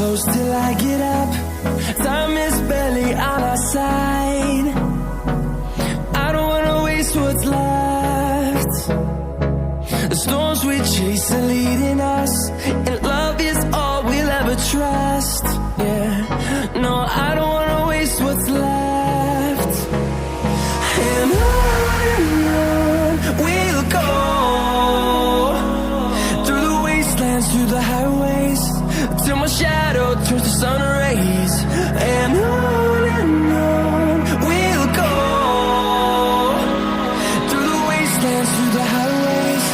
close till I get up. Time is barely on our side. I don't wanna waste what's left. The storms we chase are leading us, and love is all we'll ever trust. Yeah, no, I don't wanna waste what's left. And on we'll go, through the wastelands, through the highways, till my shadow turns to sun rays. And on we'll go, through the wastelands, through the highways,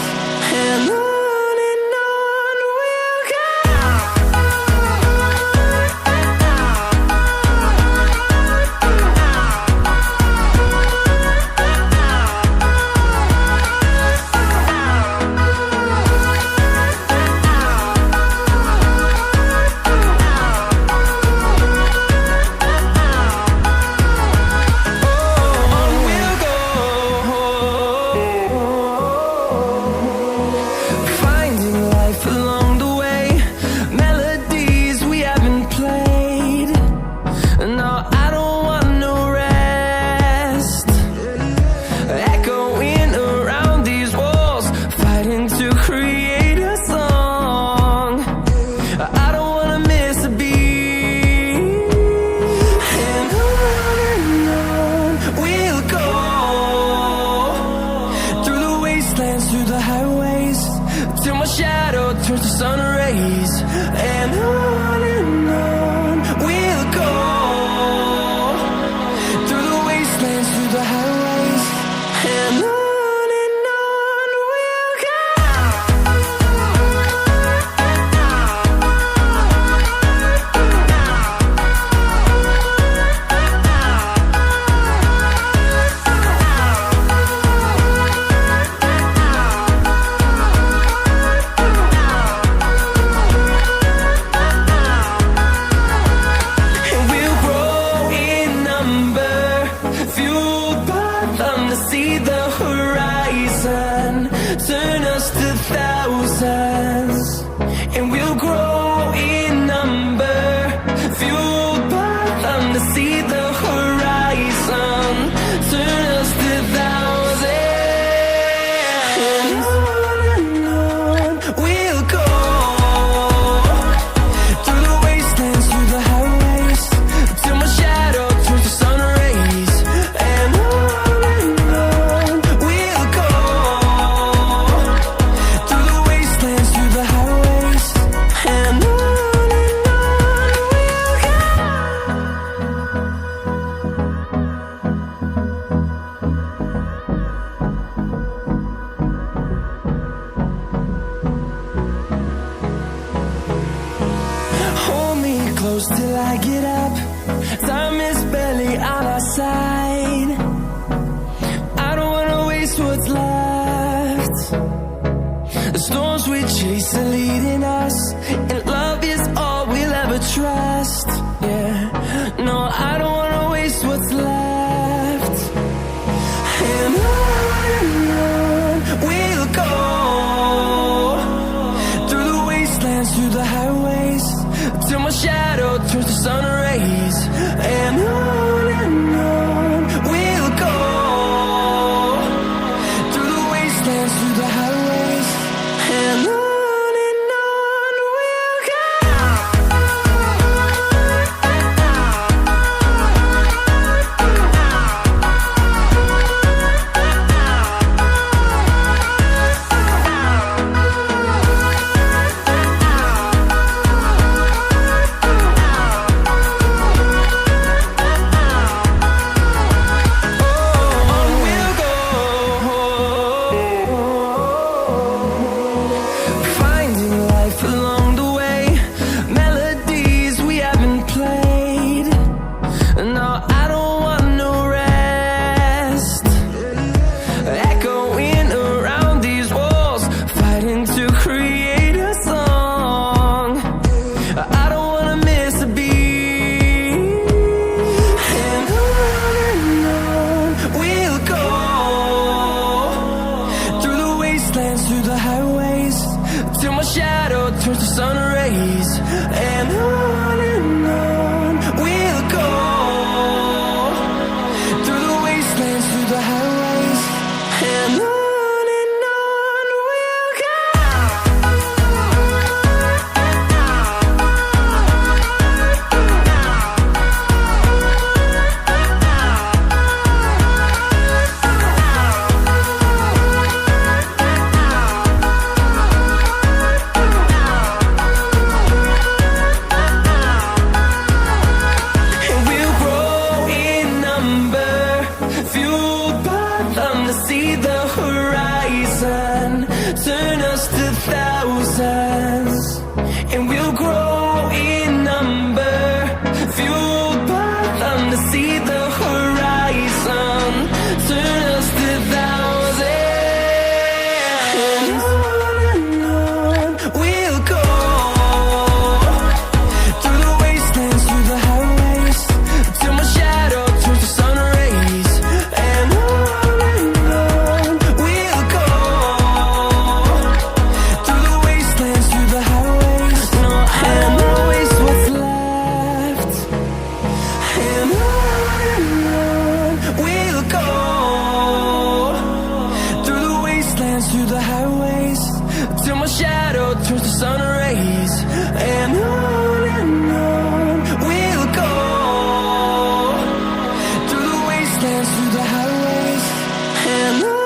and on we'll go. Through the highways, till my shadow turns to sun rays. And on we'll go, through the wastelands, through the highways, and on we'll go. See the horizon, turn us to thousands, and we'll grow in number, fueled by them to see the horizon, turn us to thousands. And on we'll go, through the wastelands, through the highways, till my shadow turns to sun rays. And close till I get up. Time is barely on our side. I don't wanna waste what's left. The storms we chase are leading us, and love is all we'll ever trust. Yeah, no, I don't wanna waste what's left. And on we'll go, through the wastelands, through the highways, till my shadow turns to sun rays. And on we'll go, through the wastelands, through the highways, and on. And on we'll go, through the wastelands, through the highways, till my shadow turns to sun rays. And on we'll go, through the wastelands, through the highways, and on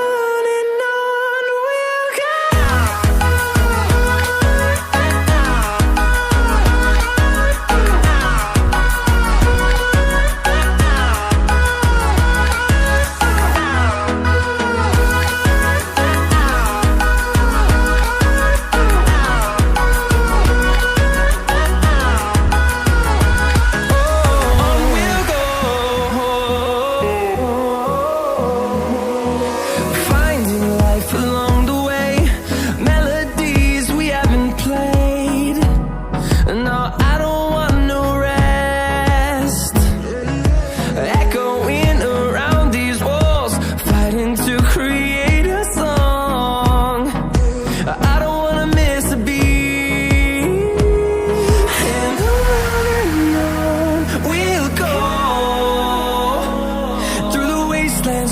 we'll go.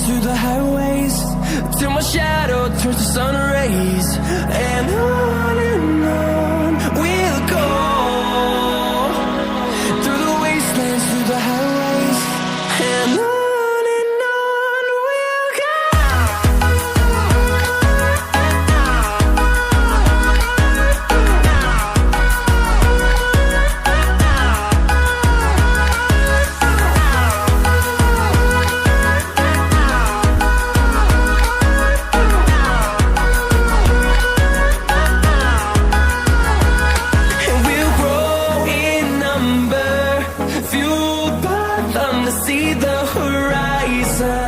Through the highways, till my shadow turns to sun rays. And on we'll go, through the wastelands, through the highways, and on we'll go. See the horizon.